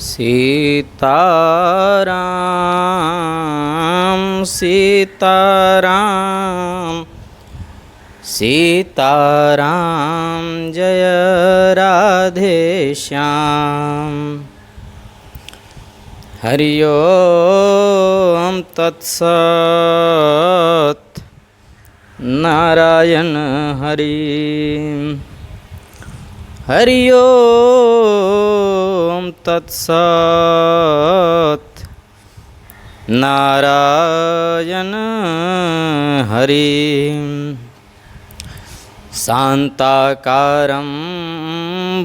सीताराम सीताराम सीताराम जय राधे श्याम। हरि ओम तत्सत्। नारायण हरि। हरि ओम तत्सत्। नारायण हरि। शान्ताकारं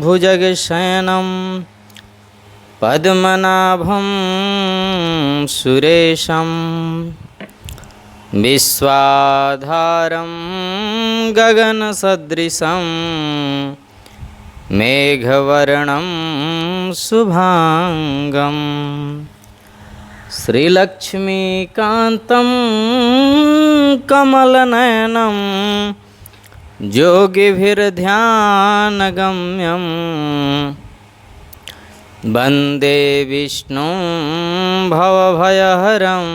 भुजगशयनं पद्मनाभं सुरेशं विश्वाधारं गगनसदृशं मेघवर्णं शुभांगं श्रीलक्ष्मीकान्तं कमलनयनं योगिभिर्ध्यानगम्यं वन्दे विष्णुं भवभयहरं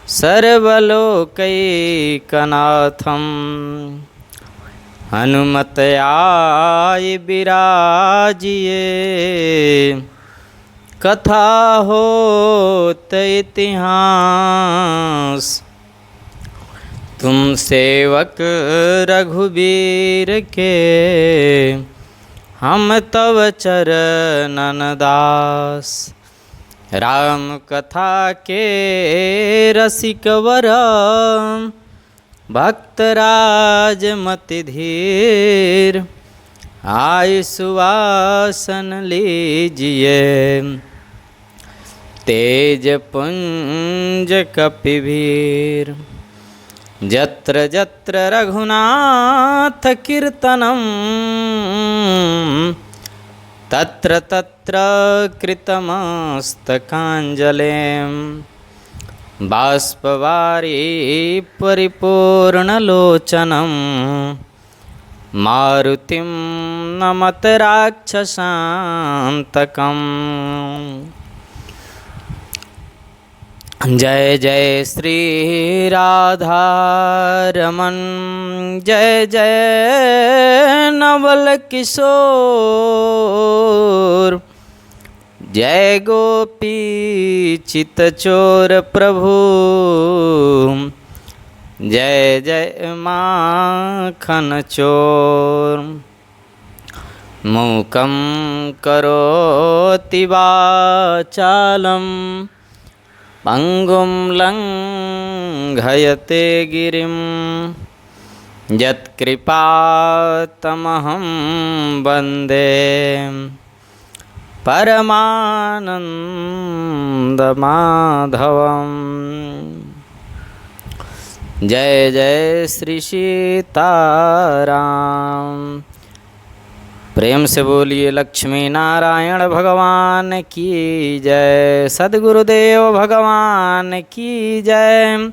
सर्वलोकैकनाथं। हनुमतयाय विराजिए कथा होत इतिहास। तुम सेवक रघुबीर के हम तव चरणन दास। राम कथा के रसिकवर भक्तराज मति धीर। आय सुवासन लीजिए तेज पुंज कपिवीर। जत्र जत्र रघुनाथ कीर्तनं तत्र तत्र कृतमस्तकाञ्जलिं। बाष्पवारी परिपूर्णलोचनं मारुतिं नमत राक्षसान्तकम्। जय जय श्री राधा रमन। जय जय नवल किशोर। जय गोपी चितचोर प्रभु। जय जय माखन चोर। मूकं करोति वाचालं पंगुं लंघयते गिरिं। यत्कृपातमहं वन्दे परमानन्दमाधवम्। जय जय श्री सीताराम। प्रेम से बोलिए लक्ष्मी नारायण भगवान की जय। सद्गुरुदेव भगवान की जय।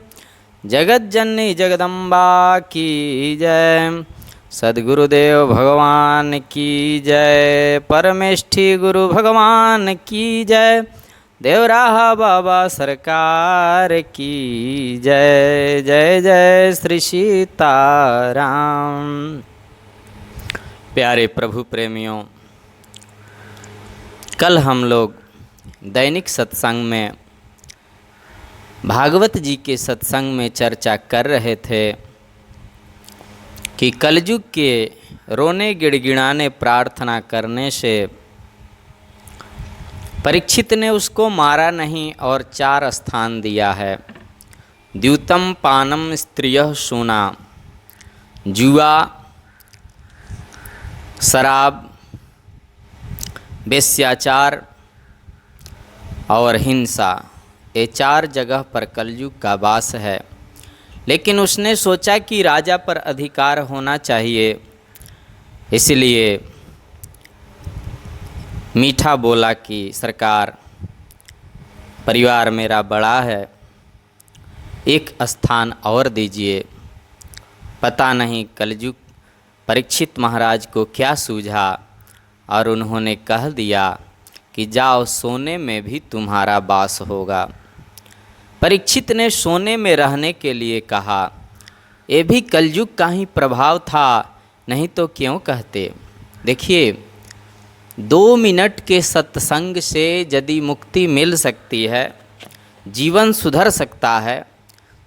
जगत जननी जगदम्बा की जय। सद्गुरुदेव भगवान की जय। परमेष्ठी गुरु भगवान की जय। देवराहा बाबा सरकार की जय। जय जय श्री सीताराम। प्यारे प्रभु प्रेमियों, कल हम लोग दैनिक सत्संग में भागवत जी के सत्संग में चर्चा कर रहे थे कि कलयुग के रोने गिड़गिड़ाने प्रार्थना करने से परीक्षित ने उसको मारा नहीं और 4 स्थान दिया है। द्यूतम पानम स्त्रियः शूना, जुआ, शराब, वेश्याचार और हिंसा, ये 4 जगह पर कलयुग का वास है। लेकिन उसने सोचा कि राजा पर अधिकार होना चाहिए, इसलिए मीठा बोला कि सरकार, परिवार मेरा बड़ा है, एक स्थान और दीजिए। पता नहीं कलयुग परीक्षित महाराज को क्या सूझा और उन्होंने कह दिया कि जाओ सोने में भी तुम्हारा वास होगा। परीक्षित ने सोने में रहने के लिए कहा। ये भी कलयुग का ही प्रभाव था, नहीं तो क्यों कहते। देखिए, 2 मिनट के सत्संग से यदि मुक्ति मिल सकती है, जीवन सुधर सकता है,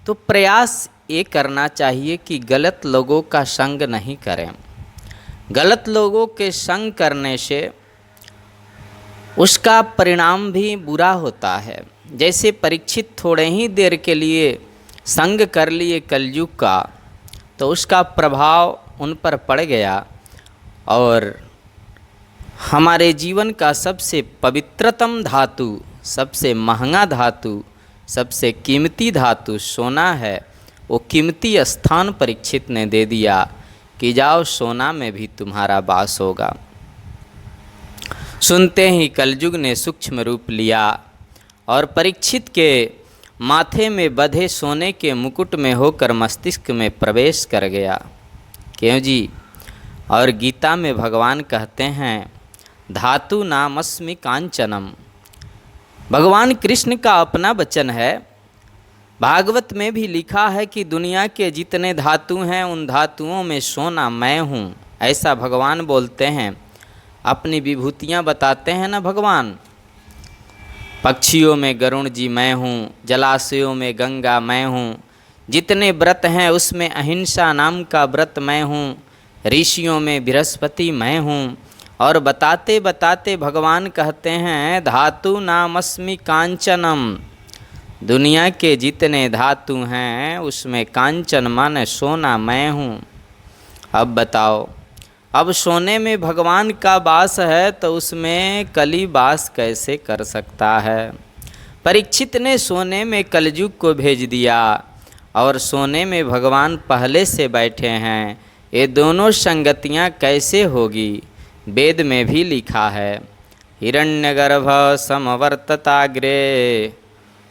तो प्रयास ये करना चाहिए कि गलत लोगों का संग नहीं करें। गलत लोगों के संग करने से उसका परिणाम भी बुरा होता है। जैसे परीक्षित थोड़े ही देर के लिए संग कर लिए कलयुग का, तो उसका प्रभाव उन पर पड़ गया और हमारे जीवन का सबसे पवित्रतम धातु, सबसे महंगा धातु, सबसे कीमती धातु सोना है, वो कीमती स्थान परीक्षित ने दे दिया कि जाओ सोना में भी तुम्हारा वास होगा। सुनते ही कलयुग ने सूक्ष्म रूप लिया और परीक्षित के माथे में बंधे सोने के मुकुट में होकर मस्तिष्क में प्रवेश कर गया। क्यों जी? और गीता में भगवान कहते हैं, धातु नामस्मि कांचनम। भगवान कृष्ण का अपना वचन है। भागवत में भी लिखा है कि दुनिया के जितने धातु हैं उन धातुओं में सोना मैं हूँ। ऐसा भगवान बोलते हैं, अपनी विभूतियाँ बताते हैं ना भगवान। पक्षियों में गरुण जी मैं हूँ, जलाशयों में गंगा मैं हूँ, जितने व्रत हैं उसमें अहिंसा नाम का व्रत मैं हूँ, ऋषियों में बृहस्पति मैं हूँ। और बताते बताते भगवान कहते हैं, धातु नामस्मि कांचनम। दुनिया के जितने धातु हैं उसमें कांचन माने सोना मैं हूँ। अब बताओ, अब सोने में भगवान का वास है तो उसमें कली वास कैसे कर सकता है। परीक्षित ने सोने में कलयुग को भेज दिया और सोने में भगवान पहले से बैठे हैं। ये दोनों संगतियाँ कैसे होगी? वेद में भी लिखा है, हिरण्यगर्भ समवर्तताग्रे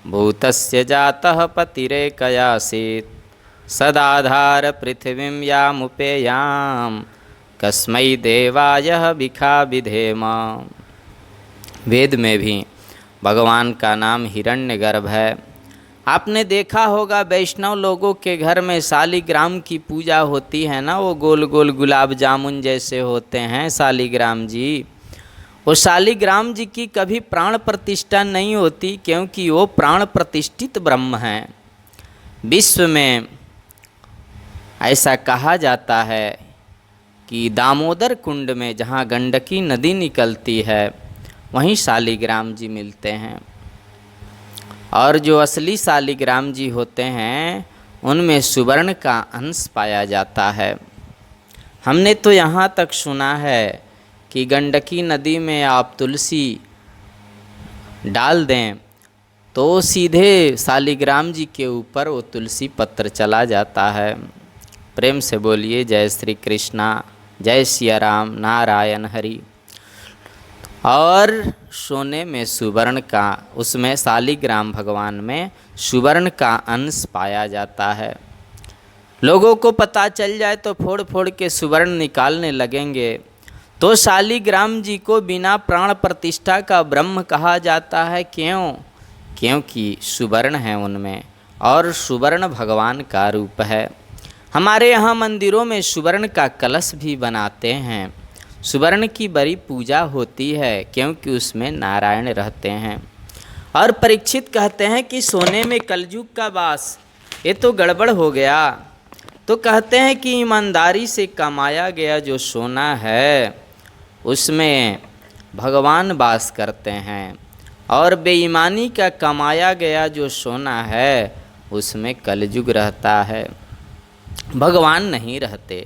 भूतस्य जातः पतिरेकयासीत् सदाधार पृथिवीं यामुपेयाम कस्मै देवाय भिखा विधेम। वेद में भी भगवान का नाम हिरण्यगर्भ है। आपने देखा होगा वैष्णव लोगों के घर में शालिग्राम की पूजा होती है ना, वो गोल गोल गुलाब जामुन जैसे होते हैं शालिग्राम जी। वो शालिग्राम जी की कभी प्राण प्रतिष्ठा नहीं होती, क्योंकि वो प्राण प्रतिष्ठित ब्रह्म हैं। विश्व में ऐसा कहा जाता है कि दामोदर कुंड में जहाँ गंडकी नदी निकलती है वहीं शालिग्राम जी मिलते हैं। और जो असली शालिग्राम जी होते हैं उनमें सुवर्ण का अंश पाया जाता है। हमने तो यहाँ तक सुना है कि गंडकी नदी में आप तुलसी डाल दें तो सीधे शालिग्राम जी के ऊपर वो तुलसी पत्र चला जाता है। प्रेम से बोलिए जय श्री कृष्णा, जय सिया राम, नारायण हरि। और सोने में सुवर्ण का, उसमें शालिग्राम भगवान में सुवर्ण का अंश पाया जाता है। लोगों को पता चल जाए तो फोड़ फोड़ के सुवर्ण निकालने लगेंगे। तो शालिग्राम जी को बिना प्राण प्रतिष्ठा का ब्रह्म कहा जाता है। क्यों? क्योंकि सुवर्ण है उनमें, और सुवर्ण भगवान का रूप है। हमारे यहाँ मंदिरों में सुवर्ण का कलश भी बनाते हैं। सुवर्ण की बड़ी पूजा होती है क्योंकि उसमें नारायण रहते हैं। और परीक्षित कहते हैं कि सोने में कलयुग का वास, ये तो गड़बड़ हो गया। तो कहते हैं कि ईमानदारी से कमाया गया जो सोना है उसमें भगवान वास करते हैं, और बेईमानी का कमाया गया जो सोना है उसमें कलयुग रहता है, भगवान नहीं रहते।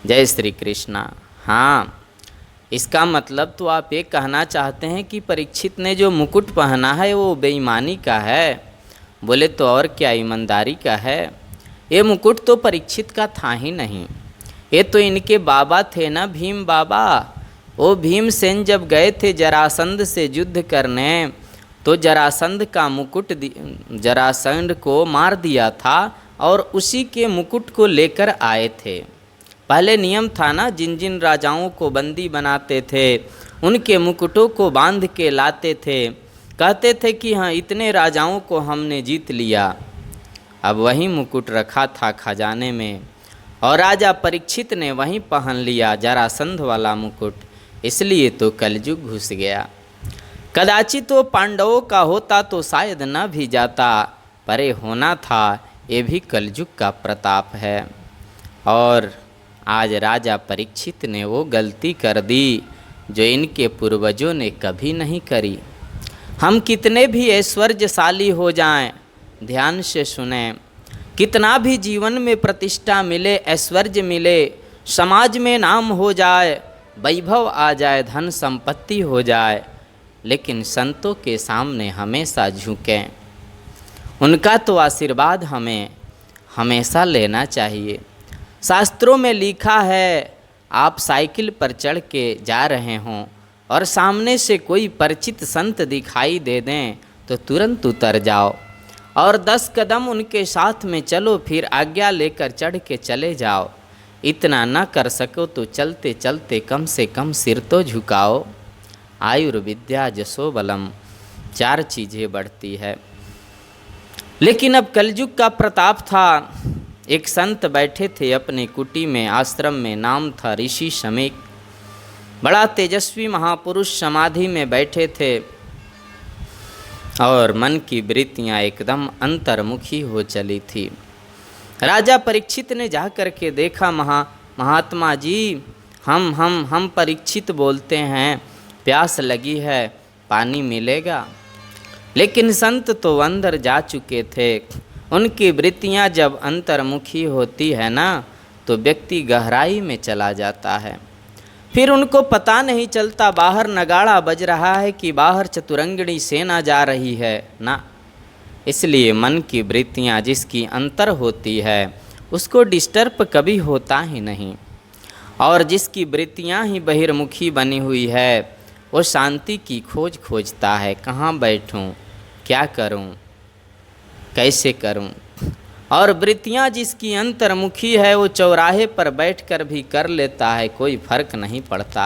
जय श्री कृष्णा। हाँ, इसका मतलब तो आप ये कहना चाहते हैं कि परीक्षित ने जो मुकुट पहना है वो बेईमानी का है। बोले तो और क्या, ईमानदारी का है। ये मुकुट तो परीक्षित का था ही नहीं, ये तो इनके बाबा थे ना, भीम बाबा। वो भीमसेन जब गए थे जरासंध से युद्ध करने, तो जरासंध का मुकुट जरासंध को मार दिया था और उसी के मुकुट को लेकर आए थे। पहले नियम था ना, जिन जिन राजाओं को बंदी बनाते थे उनके मुकुटों को बांध के लाते थे, कहते थे कि हाँ इतने राजाओं को हमने जीत लिया। अब वही मुकुट रखा था खजाने में और राजा परीक्षित ने वहीं पहन लिया जरासंध वाला मुकुट, इसलिए तो कलयुग घुस गया। कदाचित तो पांडवों का होता तो शायद न भी जाता, परे होना था, ये भी कलयुग का प्रताप है। और आज राजा परीक्षित ने वो गलती कर दी जो इनके पूर्वजों ने कभी नहीं करी। हम कितने भी ऐश्वर्यशाली हो जाएं, ध्यान से सुने, कितना भी जीवन में प्रतिष्ठा मिले, ऐश्वर्य मिले, समाज में नाम हो जाए, वैभव आ जाए, धन संपत्ति हो जाए, लेकिन संतों के सामने हमेशा झुकें। उनका तो आशीर्वाद हमें हमेशा लेना चाहिए। शास्त्रों में लिखा है, आप साइकिल पर चढ़ के जा रहे हों और सामने से कोई परिचित संत दिखाई दे दें तो तुरंत उतर जाओ और 10 कदम उनके साथ में चलो, फिर आज्ञा लेकर चढ़ के चले जाओ। इतना न कर सको तो चलते चलते कम से कम सिर तो झुकाओ। आयुर्विद्या जसो बलम, 4 चीज़ें बढ़ती है। लेकिन अब कलयुग का प्रताप था। एक संत बैठे थे अपने कुटी में, आश्रम में, नाम था ऋषि शमीक। बड़ा तेजस्वी महापुरुष समाधि में बैठे थे और मन की वृत्तियाँ एकदम अंतर्मुखी हो चली थी। राजा परीक्षित ने जा कर के देखा, महात्मा जी, हम परीक्षित बोलते हैं, प्यास लगी है, पानी मिलेगा? लेकिन संत तो अंदर जा चुके थे। उनकी वृत्तियाँ जब अंतर्मुखी होती है ना, तो व्यक्ति गहराई में चला जाता है। फिर उनको पता नहीं चलता बाहर नगाड़ा बज रहा है कि बाहर चतुरंगिणी सेना जा रही है ना। इसलिए मन की वृत्तियाँ जिसकी अंतर होती है उसको डिस्टर्ब कभी होता ही नहीं, और जिसकी वृत्तियाँ ही बहिर्मुखी बनी हुई है वो शांति की खोज खोजता है। कहाँ बैठूं, क्या करूं, कैसे करूं। और वृत्तियाँ जिसकी अंतर्मुखी है वो चौराहे पर बैठकर भी कर लेता है, कोई फर्क नहीं पड़ता।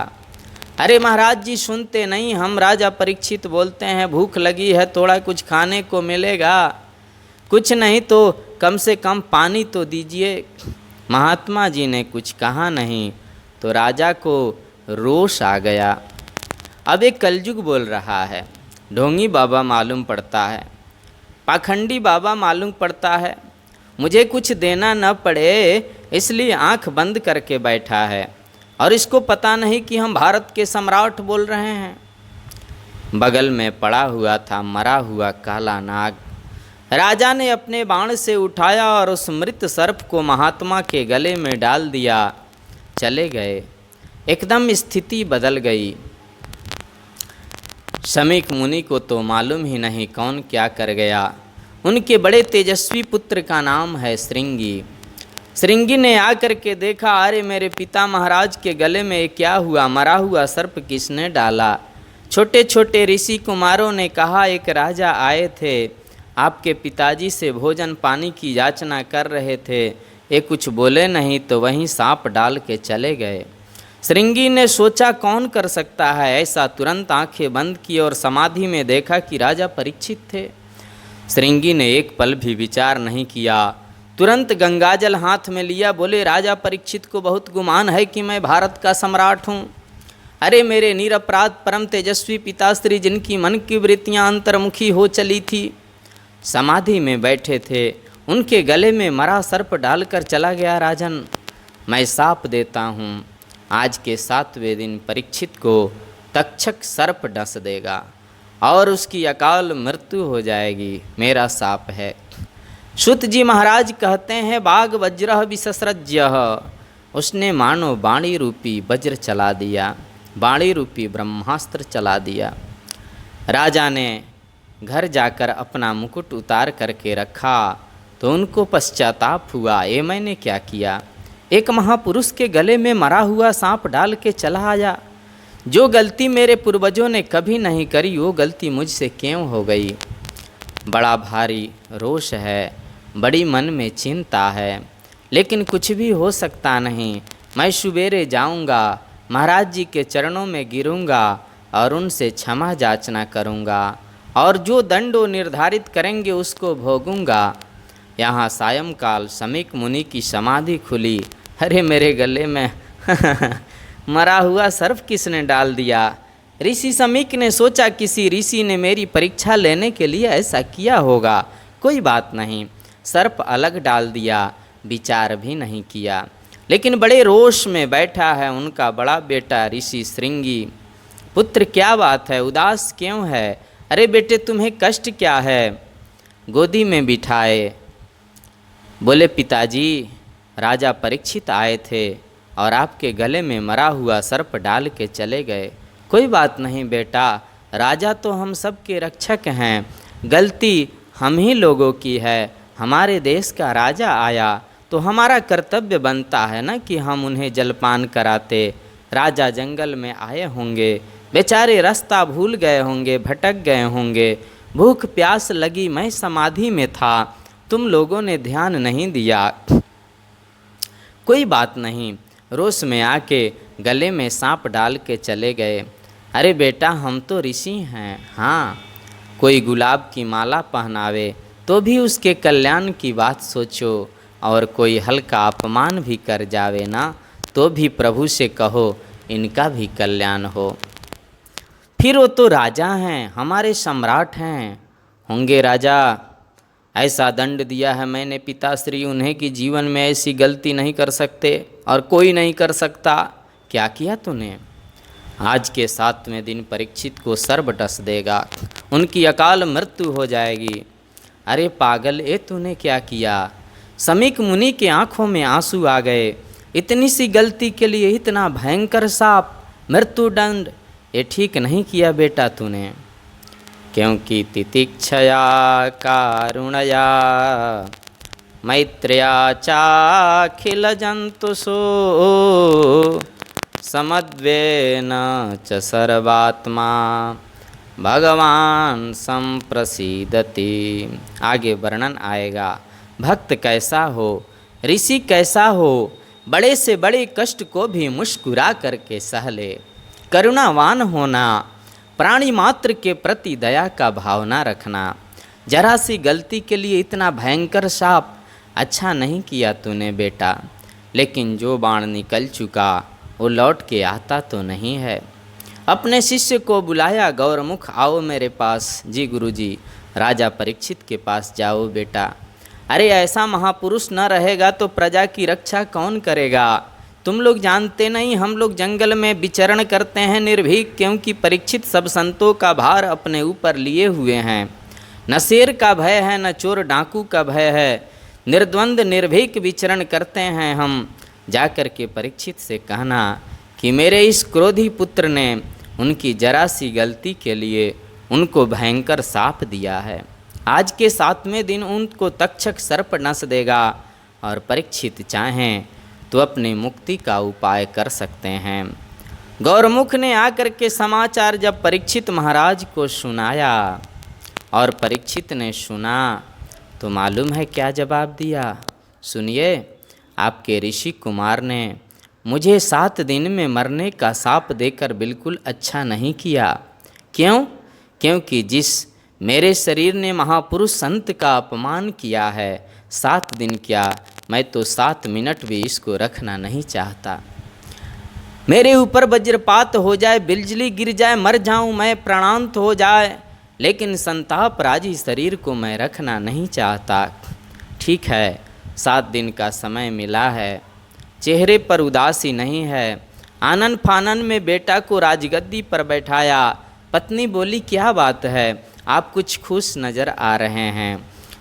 अरे महाराज जी सुनते नहीं, हम राजा परीक्षित बोलते हैं, भूख लगी है, थोड़ा कुछ खाने को मिलेगा, कुछ नहीं तो कम से कम पानी तो दीजिए। महात्मा जी ने कुछ कहा नहीं तो राजा को रोष आ गया। अब एक कलयुग बोल रहा है, ढोंगी बाबा मालूम पड़ता है, पाखंडी बाबा मालूम पड़ता है, मुझे कुछ देना न पड़े इसलिए आंख बंद करके बैठा है, और इसको पता नहीं कि हम भारत के सम्राट बोल रहे हैं। बगल में पड़ा हुआ था मरा हुआ काला नाग। राजा ने अपने बाण से उठाया और उस मृत सर्प को महात्मा के गले में डाल दिया। चले गए, एकदम स्थिति बदल गई। शमीक मुनि को तो मालूम ही नहीं कौन क्या कर गया। उनके बड़े तेजस्वी पुत्र का नाम है श्रृंगी। श्रृंगी ने आकर के देखा, अरे मेरे पिता महाराज के गले में क्या हुआ, मरा हुआ सर्प किसने डाला? छोटे छोटे ऋषि कुमारों ने कहा, एक राजा आए थे, आपके पिताजी से भोजन पानी की याचना कर रहे थे, ये कुछ बोले नहीं तो वहीं सांप डाल के चले गए। श्रृंगी ने सोचा कौन कर सकता है ऐसा, तुरंत आंखें बंद की और समाधि में देखा कि राजा परीक्षित थे। श्रृंगी ने एक पल भी विचार नहीं किया, तुरंत गंगाजल हाथ में लिया, बोले राजा परीक्षित को बहुत गुमान है कि मैं भारत का सम्राट हूँ। अरे मेरे निरपराध परम तेजस्वी पिताश्री जिनकी मन की वृत्तियाँ अंतर्मुखी हो चली थी, समाधि में बैठे थे, उनके गले में मरा सर्प डालकर चला गया राजन। मैं साप देता हूँ, आज के 7वें दिन परीक्षित को तक्षक सर्प डस देगा और उसकी अकाल मृत्यु हो जाएगी। मेरा साप है। शुत जी महाराज कहते हैं, बाघ वज्र विससृज्य, उसने मानो बाणी रूपी वज्र चला दिया, बाणी रूपी ब्रह्मास्त्र चला दिया। राजा ने घर जाकर अपना मुकुट उतार करके रखा तो उनको पश्चाताप हुआ, ये मैंने क्या किया, एक महापुरुष के गले में मरा हुआ सांप डाल के चला आया। जो गलती मेरे पूर्वजों ने कभी नहीं करी वो गलती मुझसे क्यों हो गई। बड़ा भारी रोष है, बड़ी मन में चिंता है, लेकिन कुछ भी हो सकता नहीं। मैं सुबेरे जाऊंगा, महाराज जी के चरणों में गिरूंगा और उनसे क्षमा याचना करूंगा और जो दंड वो निर्धारित करेंगे उसको भोगूंगा। यहाँ सायंकाल समीक मुनि की समाधि खुली। अरे मेरे गले में मरा हुआ सर्प किसने डाल दिया? ऋषि समीक ने सोचा किसी ऋषि ने मेरी परीक्षा लेने के लिए ऐसा किया होगा। कोई बात नहीं, सर्प अलग डाल दिया, विचार भी नहीं किया। लेकिन बड़े रोष में बैठा है उनका बड़ा बेटा ऋषि श्रृंगी। पुत्र क्या बात है, उदास क्यों है? अरे बेटे तुम्हें कष्ट क्या है? गोदी में बिठाए बोले पिताजी राजा परीक्षित आए थे और आपके गले में मरा हुआ सर्प डाल के चले गए। कोई बात नहीं बेटा, राजा तो हम सब के रक्षक हैं, गलती हम ही लोगों की है। हमारे देश का राजा आया तो हमारा कर्तव्य बनता है ना कि हम उन्हें जलपान कराते। राजा जंगल में आए होंगे, बेचारे रास्ता भूल गए होंगे, भटक गए होंगे, भूख प्यास लगी, मैं समाधि में था, तुम लोगों ने ध्यान नहीं दिया। कोई बात नहीं, रोष में आके गले में सांप डाल के चले गए। अरे बेटा हम तो ऋषि हैं, हाँ कोई गुलाब की माला पहनावे तो भी उसके कल्याण की बात सोचो, और कोई हल्का अपमान भी कर जावे ना तो भी प्रभु से कहो इनका भी कल्याण हो। फिर वो तो राजा हैं, हमारे सम्राट हैं, होंगे राजा। ऐसा दंड दिया है मैंने पिताश्री उन्हें कि जीवन में ऐसी गलती नहीं कर सकते और कोई नहीं कर सकता। क्या किया तूने? आज के 7वें दिन परीक्षित को सर्प डस देगा, उनकी अकाल मृत्यु हो जाएगी। अरे पागल, ये तूने क्या किया? समीक मुनि के आंखों में आंसू आ गए। इतनी सी गलती के लिए इतना भयंकर साप, मृत्यु दंड, ये ठीक नहीं किया बेटा तूने। क्योंकि तितिक्षया कारुणया मैत्र्या चाखिल जंतुषो समद्वेन च सर्वात्मा भगवान संप्रसीदति। आगे वर्णन आएगा। भक्त कैसा हो, ऋषि कैसा हो, बड़े से बड़े कष्ट को भी मुस्कुरा करके सह ले। करुणावान होना, प्राणी मात्र के प्रति दया का भावना रखना। जरा सी गलती के लिए इतना भयंकर शाप, अच्छा नहीं किया तूने बेटा। लेकिन जो बाण निकल चुका वो लौट के आता तो नहीं है। अपने शिष्य को बुलाया, गौरमुख आओ मेरे पास। जी गुरुजी, राजा परीक्षित के पास जाओ बेटा। अरे ऐसा महापुरुष न रहेगा तो प्रजा की रक्षा कौन करेगा? तुम लोग जानते नहीं, हम लोग जंगल में विचरण करते हैं निर्भीक, क्योंकि परीक्षित सब संतों का भार अपने ऊपर लिए हुए हैं। न शेर का भय है, न चोर डाकू का भय है, निर्द्वंद निर्भीक विचरण करते हैं हम। जाकर के परीक्षित से कहना कि मेरे इस क्रोधी पुत्र ने उनकी जरा सी गलती के लिए उनको भयंकर शाप दिया है। आज के 7वें दिन उनको तक्षक सर्प नस देगा, और परीक्षित चाहें तो अपनी मुक्ति का उपाय कर सकते हैं। गौरमुख ने आकर के समाचार जब परीक्षित महाराज को सुनाया और परीक्षित ने सुना तो मालूम है क्या जवाब दिया? सुनिए, आपके ऋषि कुमार ने मुझे 7 दिन में मरने का शाप देकर बिल्कुल अच्छा नहीं किया। क्यों? क्योंकि जिस मेरे शरीर ने महापुरुष संत का अपमान किया है, 7 दिन क्या, मैं तो 7 मिनट भी इसको रखना नहीं चाहता। मेरे ऊपर वज्रपात हो जाए, बिजली गिर जाए, मर जाऊं मैं, प्राणांत हो जाए, लेकिन संताप राजी शरीर को मैं रखना नहीं चाहता। ठीक है, 7 दिन का समय मिला है, चेहरे पर उदासी नहीं है। आनन फानन में बेटा को राजगद्दी पर बैठाया। पत्नी बोली क्या बात है, आप कुछ खुश नज़र आ रहे हैं।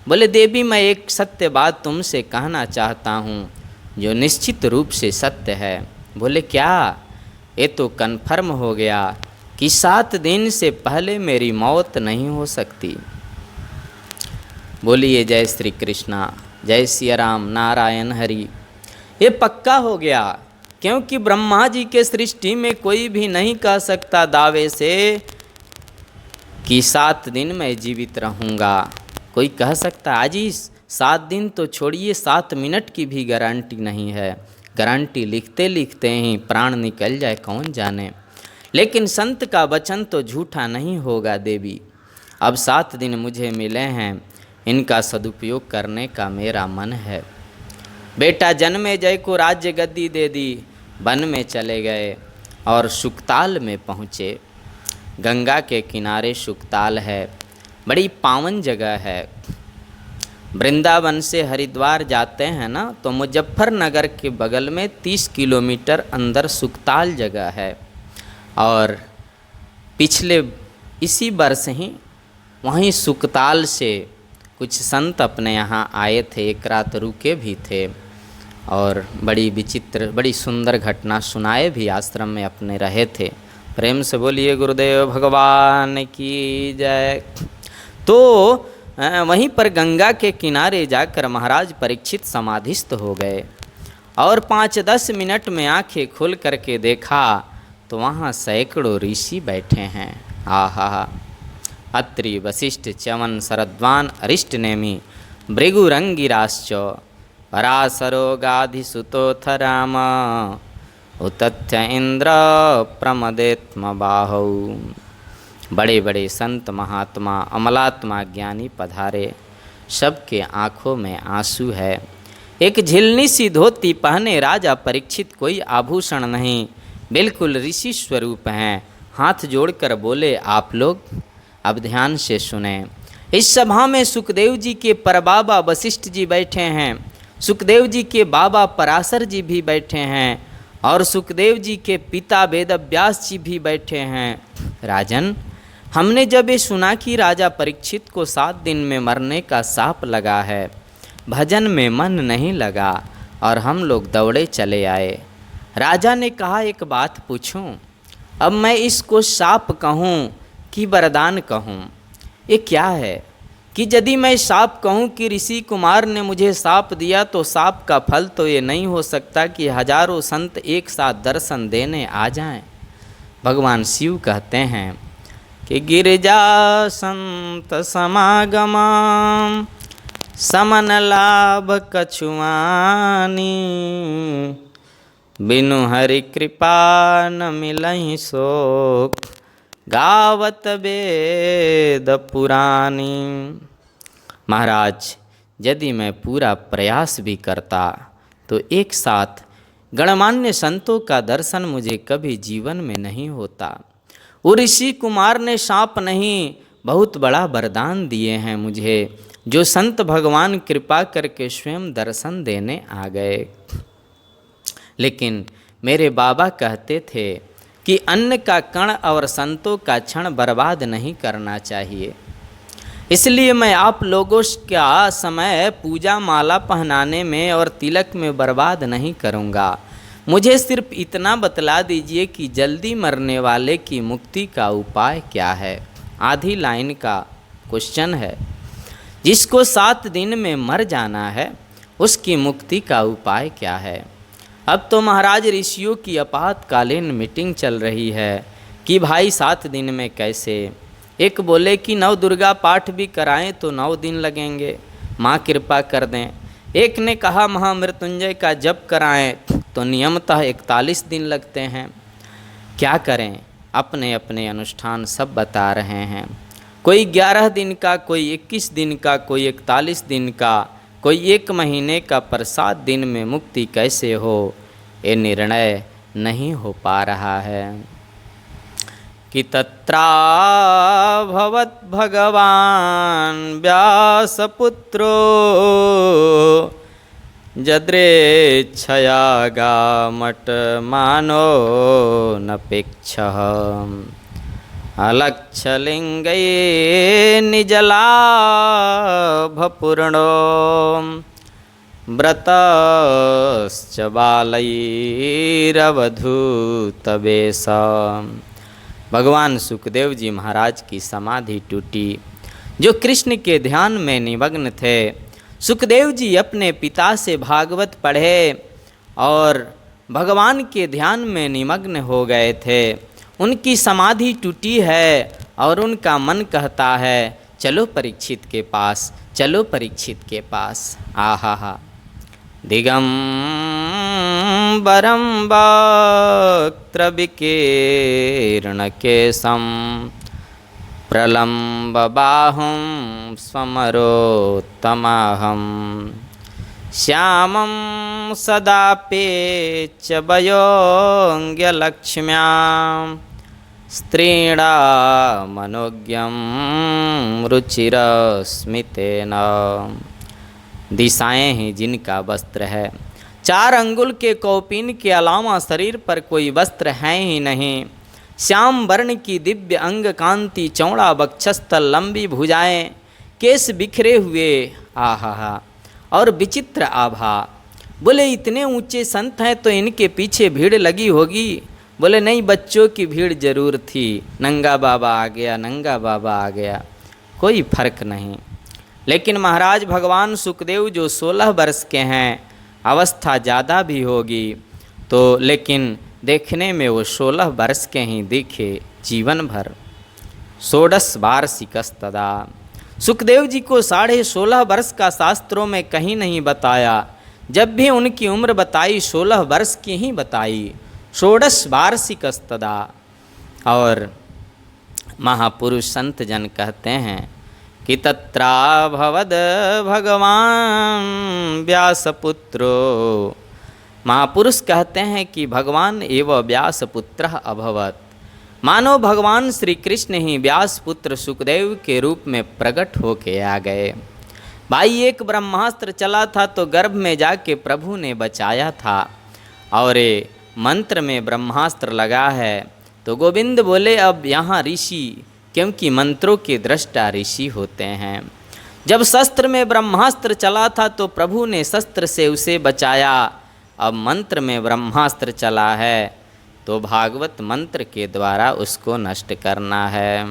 बोले देवी, मैं एक सत्य बात तुमसे कहना चाहता हूँ जो निश्चित रूप से सत्य है। बोले क्या? ये तो कन्फर्म हो गया कि 7 दिन से पहले मेरी मौत नहीं हो सकती। बोलिए जय श्री कृष्णा, जय सिया राम, नारायण हरि। ये पक्का हो गया, क्योंकि ब्रह्मा जी के सृष्टि में कोई भी नहीं कह सकता दावे से कि 7 दिन मैं जीवित रहूँगा। कोई कह सकता आज ही 7 दिन तो छोड़िए, 7 मिनट की भी गारंटी नहीं है। गारंटी लिखते लिखते ही प्राण निकल जाए कौन जाने, लेकिन संत का वचन तो झूठा नहीं होगा देवी। अब 7 दिन मुझे मिले हैं, इनका सदुपयोग करने का मेरा मन है। बेटा जन्मे जय को राज्य गद्दी दे दी, वन में चले गए और सुकताल में पहुँचे। गंगा के किनारे सुकताल है, बड़ी पावन जगह है। वृंदावन से हरिद्वार जाते हैं ना, तो मुजफ्फरनगर के बगल में 30 किलोमीटर अंदर सुकताल जगह है। और पिछले इसी वर्ष ही वहीं सुकताल से कुछ संत अपने यहाँ आए थे, एक रात रुके भी थे और बड़ी विचित्र बड़ी सुंदर घटना सुनाए भी, आश्रम में अपने रहे थे। प्रेम से बोलिए गुरुदेव भगवान की जय। तो वहीं पर गंगा के किनारे जाकर महाराज परीक्षित समाधिस्थ हो गए और 5-10 मिनट में आंखें खोल करके देखा तो वहाँ सैकड़ों ऋषि बैठे हैं। आहा, अत्रि वशिष्ठ च्यवन शरद्वान अरिष्ट नेमि भृगुरंगिराश्च पराशरो गाधिसुतोऽथ राम उतथ्य इंद्र प्रमदेत्म बाहौ। बड़े बड़े संत महात्मा अमलात्मा ज्ञानी पधारे, सबके आँखों में आंसू है। एक झिलनी सी धोती पहने राजा परीक्षित, कोई आभूषण नहीं, बिल्कुल ऋषि स्वरूप हैं। हाथ जोड़कर बोले, आप लोग अब ध्यान से सुने। इस सभा में सुखदेव जी के परबाबा वशिष्ठ जी बैठे हैं, सुखदेव जी के बाबा पराशर जी भी बैठे हैं और सुखदेव जी के पिता वेदव्यास जी भी बैठे हैं। राजन, हमने जब ये सुना कि राजा परीक्षित को 7 दिन में मरने का शाप लगा है, भजन में मन नहीं लगा और हम लोग दौड़े चले आए। राजा ने कहा, एक बात पूछूं, अब मैं इसको शाप कहूं कि वरदान कहूं? ये क्या है कि यदि मैं शाप कहूं कि ऋषि कुमार ने मुझे शाप दिया तो शाप का फल तो ये नहीं हो सकता कि हजारों संत एक साथ दर्शन देने आ जाएं। भगवान शिव कहते हैं कि गिरिजा संत समागमा समन लाभ कछुआनी, बिनु हरि कृपा न मिलहि शोक गावत वेद पुरानी। महाराज, यदि मैं पूरा प्रयास भी करता तो एक साथ गणमान्य संतों का दर्शन मुझे कभी जीवन में नहीं होता। वो ऋषि कुमार ने शाप नहीं, बहुत बड़ा वरदान दिए हैं मुझे, जो संत भगवान कृपा करके स्वयं दर्शन देने आ गए। लेकिन मेरे बाबा कहते थे कि अन्न का कण और संतों का क्षण बर्बाद नहीं करना चाहिए, इसलिए मैं आप लोगों का समय पूजा माला पहनाने में और तिलक में बर्बाद नहीं करूँगा। मुझे सिर्फ इतना बतला दीजिए कि जल्दी मरने वाले की मुक्ति का उपाय क्या है। आधी लाइन का क्वेश्चन है। जिसको 7 दिन में मर जाना है उसकी मुक्ति का उपाय क्या है। अब तो महाराज ऋषियों की आपातकालीन मीटिंग चल रही है कि भाई 7 दिन में कैसे। एक बोले कि 9 दुर्गा पाठ भी कराएं तो 9 दिन लगेंगे, माँ कृपा कर दें। एक ने कहा महामृत्युंजय का जप कराएं तो नियमतः 41 दिन लगते हैं। क्या करें, अपने अपने अनुष्ठान सब बता रहे हैं। कोई 11 दिन का, कोई 21 दिन का, कोई 41 दिन का, कोई 1 महीने का, पर 7 दिन में मुक्ति कैसे हो, ये निर्णय नहीं हो पा रहा है। कि तत्रा भवत भगवान व्यासपुत्रो जद्रेच्छया गामट मानो नपेक्षः अलक्षलिंगै निजलाभपूर्णो व्रतश्च बालैरवधूतवेश। भगवान सुखदेव जी महाराज की समाधि टूटी, जो कृष्ण के ध्यान में निमग्न थे। सुखदेव जी अपने पिता से भागवत पढ़े और भगवान के ध्यान में निमग्न हो गए थे। उनकी समाधि टूटी है और उनका मन कहता है चलो परीक्षित के पास, चलो परीक्षित के पास। आहा हा दिगंबरम वरं वक्त्रविकीर्णकेशं प्रलम्बबाहुं स्वमरोत्तमाहं श्यामं सदा पेच्यवयोऽङ्ग्यलक्ष्म्यां स्त्रीणामनोज्ञं रुचिरस्मितेन। दिशाएं ही जिनका वस्त्र है, 4 अंगुल के कौपीन के अलावा शरीर पर कोई वस्त्र है ही नहीं। श्याम वर्ण की दिव्य अंग कांति, चौड़ा वक्षस्थल, लंबी भुजाएं, केस बिखरे हुए, आहा और विचित्र आभा। बोले इतने ऊंचे संत हैं तो इनके पीछे भीड़ लगी होगी। बोले नहीं, बच्चों की भीड़ जरूर थी। नंगा बाबा आ गया, नंगा बाबा आ गया, कोई फर्क नहीं। लेकिन महाराज भगवान सुखदेव जो 16 वर्ष के हैं, अवस्था ज़्यादा भी होगी तो, लेकिन देखने में वो 16 वर्ष के ही दिखे जीवन भर। 16 वार्षिकस्तदा। सुखदेव जी को 16.5 वर्ष का शास्त्रों में कहीं नहीं बताया। जब भी उनकी उम्र बताई 16 वर्ष की ही बताई। 16 वार्षिकस्तदा। और महापुरुष संत जन कहते हैं कि तत्राभवद भगवान व्यासपुत्रो। महापुरुष कहते हैं कि भगवान एवं व्यासपुत्र अभवत। मानो भगवान श्री कृष्ण ही व्यासपुत्र सुखदेव के रूप में प्रकट होके आ गए। भाई एक ब्रह्मास्त्र चला था तो गर्भ में जाके प्रभु ने बचाया था, और मंत्र में ब्रह्मास्त्र लगा है तो गोविंद बोले अब यहाँ ऋषि, क्योंकि मंत्रों के दृष्टा ऋषि होते हैं। जब शस्त्र में ब्रह्मास्त्र चला था तो प्रभु ने शस्त्र से उसे बचाया। अब मंत्र में ब्रह्मास्त्र चला है तो भागवत मंत्र के द्वारा उसको नष्ट करना है।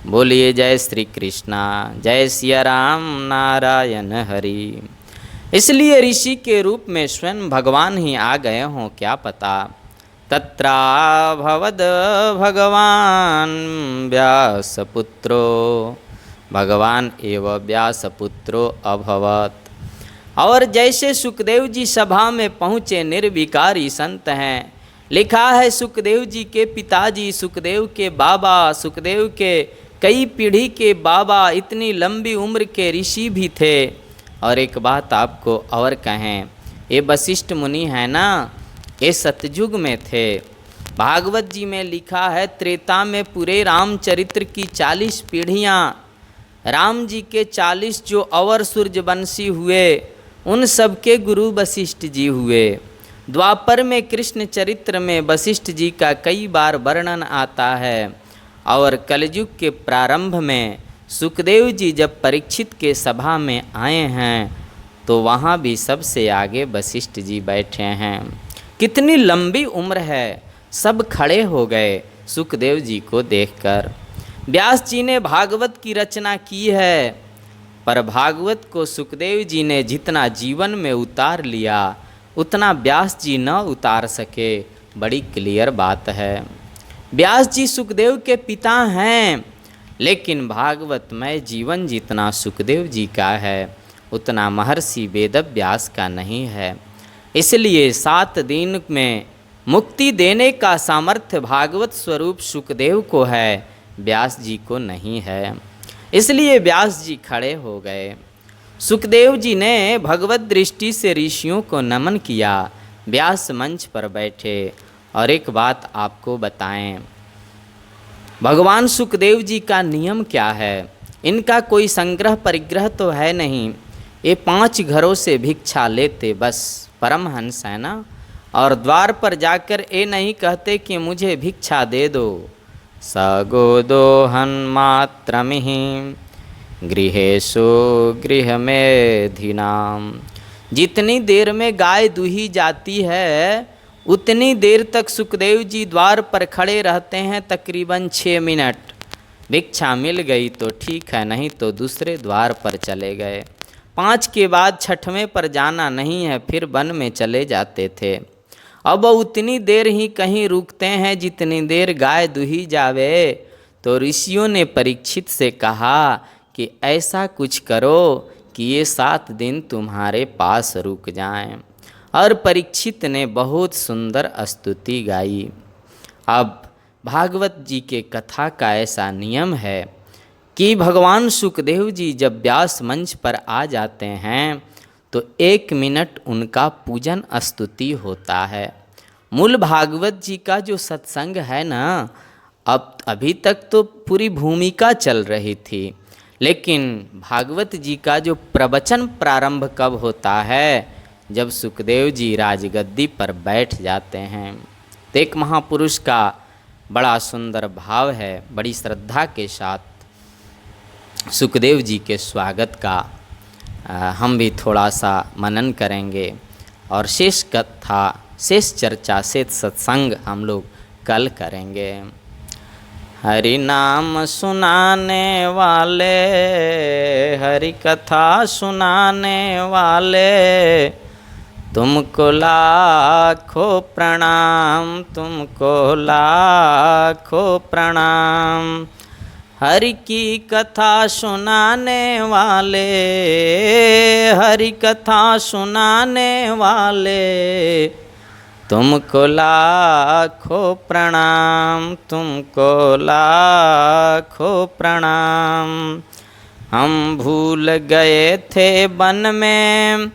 बोलिए जय श्री कृष्णा, जय सिया राम, नारायण हरि। इसलिए ऋषि के रूप में स्वयं भगवान ही आ गए हों, क्या पता। तत्राभवद भगवान व्यासपुत्रो। भगवान एवं व्यासपुत्रो अभवत। और जैसे सुखदेव जी सभा में पहुँचे, निर्विकारी संत हैं। लिखा है सुखदेव जी के पिताजी, सुखदेव के बाबा, सुखदेव के कई पीढ़ी के बाबा, इतनी लंबी उम्र के ऋषि भी थे। और एक बात आपको और कहें, ये वशिष्ठ मुनि है ना, ये सतयुग में थे। भागवत जी में लिखा है त्रेता में पूरे रामचरित्र की 40 पीढ़ियाँ, राम जी के 40 जो अवर सूर्यवंशी हुए उन सबके गुरु वशिष्ठ जी हुए। द्वापर में कृष्ण चरित्र में वशिष्ठ जी का कई बार वर्णन आता है। और कलयुग के प्रारंभ में सुखदेव जी जब परीक्षित के सभा में आए हैं तो वहाँ भी सबसे आगे वशिष्ठ जी बैठे हैं। कितनी लंबी उम्र है। सब खड़े हो गए सुखदेव जी को देखकर। व्यास जी ने भागवत की रचना की है, पर भागवत को सुखदेव जी ने जितना जीवन में उतार लिया उतना व्यास जी न उतार सके। बड़ी क्लियर बात है। व्यास जी सुखदेव के पिता हैं, लेकिन भागवत में जीवन जितना सुखदेव जी का है उतना महर्षि वेदव्यास का नहीं है। इसलिए 7 दिन में मुक्ति देने का सामर्थ्य भागवत स्वरूप सुखदेव को है, व्यास जी को नहीं है। इसलिए व्यास जी खड़े हो गए। सुखदेव जी ने भगवत दृष्टि से ऋषियों को नमन किया। व्यास मंच पर बैठे। और एक बात आपको बताएं, भगवान सुखदेव जी का नियम क्या है। इनका कोई संग्रह परिग्रह तो है नहीं। ये 5 घरों से भिक्षा लेते, बस परमहंस है ना। और द्वार पर जाकर ये नहीं कहते कि मुझे भिक्षा दे दो। सगोदोहन मात्रमिहि गृहेषु गृहमेधिनाम। जितनी देर में गाय दूही जाती है उतनी देर तक सुखदेव जी द्वार पर खड़े रहते हैं, तकरीबन 6 मिनट। भिक्षा मिल गई तो ठीक है, नहीं तो दूसरे द्वार पर चले गए। 5 के बाद 6वें पर जाना नहीं है, फिर वन में चले जाते थे। अब उतनी देर ही कहीं रुकते हैं जितनी देर गाय दूही जावे। तो ऋषियों ने परीक्षित से कहा कि ऐसा कुछ करो कि ये 7 दिन तुम्हारे पास रुक जाएं। और परीक्षित ने बहुत सुंदर स्तुति गाई। अब भागवत जी के कथा का ऐसा नियम है कि भगवान सुखदेव जी जब व्यास मंच पर आ जाते हैं तो 1 मिनट उनका पूजन स्तुति होता है। मूल भागवत जी का जो सत्संग है ना, अब अभी तक तो पूरी भूमिका चल रही थी, लेकिन भागवत जी का जो प्रवचन प्रारंभ कब होता है, जब सुखदेव जी राजगद्दी पर बैठ जाते हैं। तो एक महापुरुष का बड़ा सुंदर भाव है, बड़ी श्रद्धा के साथ सुखदेव जी के स्वागत का हम भी थोड़ा सा मनन करेंगे और शेष कथा, शेष चर्चा, शेष सत्संग हम लोग कल करेंगे। हरि नाम सुनाने वाले, हरि कथा सुनाने वाले, तुमको लाखों प्रणाम, तुमको लाखों प्रणाम। हरि की कथा सुनाने वाले, हरि कथा सुनाने वाले, तुमको लाखों प्रणाम, तुमको लाखों प्रणाम। हम भूल गए थे वन में,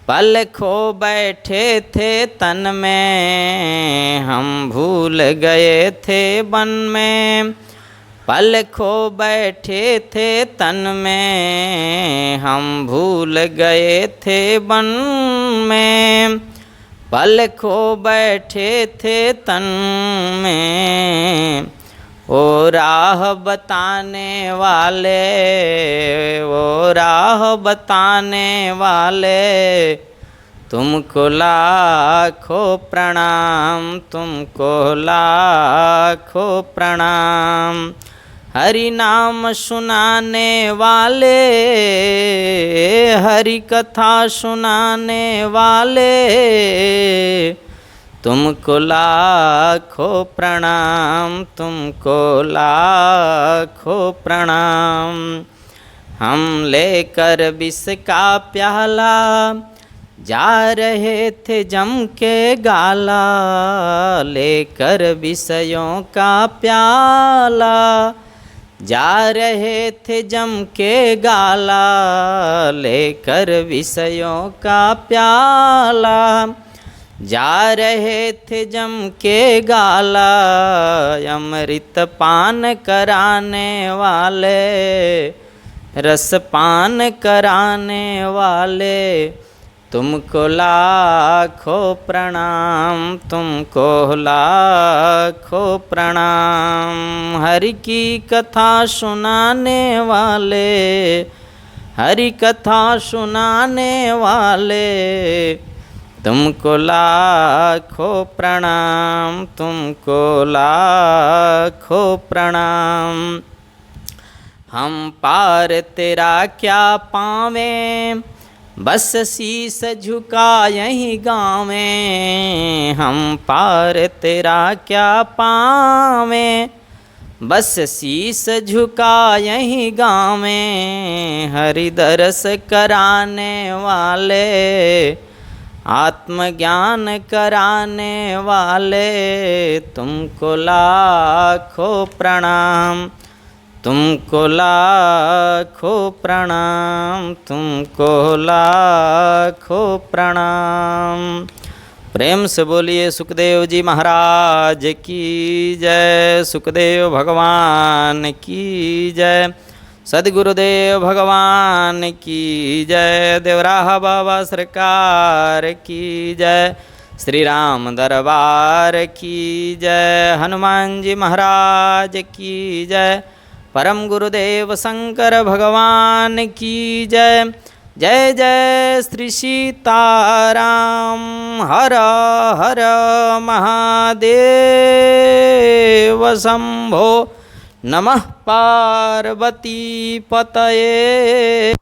पल खो बैठे थे तन में। हम भूल गए थे वन में, पल खो बैठे थे तन में। हम भूल गए थे वन में, पल खो बैठे थे तन में। ओ राह बताने वाले, ओ राह बताने वाले, तुमको लाखों प्रणाम, तुमको लाखों प्रणाम। हरि नाम सुनाने वाले, हरि कथा सुनाने वाले, तुमको लाखों प्रणाम, तुमको लाखों प्रणाम। हम लेकर विष का प्याला जा रहे थे जम के गाला, लेकर विषयों का प्याला जा रहे थे जम के गाला, लेकर विषयों का प्याला जा रहे थे जम के गाला। अमृत पान कराने वाले, रस पान कराने वाले, तुमको लाखों प्रणाम, तुमको लाखों प्रणाम। हरि की कथा सुनाने वाले, हरि कथा सुनाने वाले, तुमको लाखों प्रणाम, तुमको लाखों प्रणाम। हम पार तेरा क्या पावें, बस शीस झुका यहीं गाँव में। हम पार तेरा क्या पावें, बस शीस झुका यहीं गाँव में। हरि दरस कराने वाले, आत्मज्ञान कराने वाले, तुमको लाखों प्रणाम, तुमको लाखों प्रणाम, तुमको लाखों प्रणाम। प्रेम से बोलिए सुखदेव जी महाराज की जय, सुखदेव भगवान की जय, सद्गुरुदेव भगवान की जय, देवराहा बाबा सरकार की जय, श्री राम दरबार की जय, हनुमान जी महाराज की जय, परम गुरुदेव शंकर भगवान की जय। जय जय श्री सीताराम, हर हर महादेव शंभो, नमः पार्वती पतये।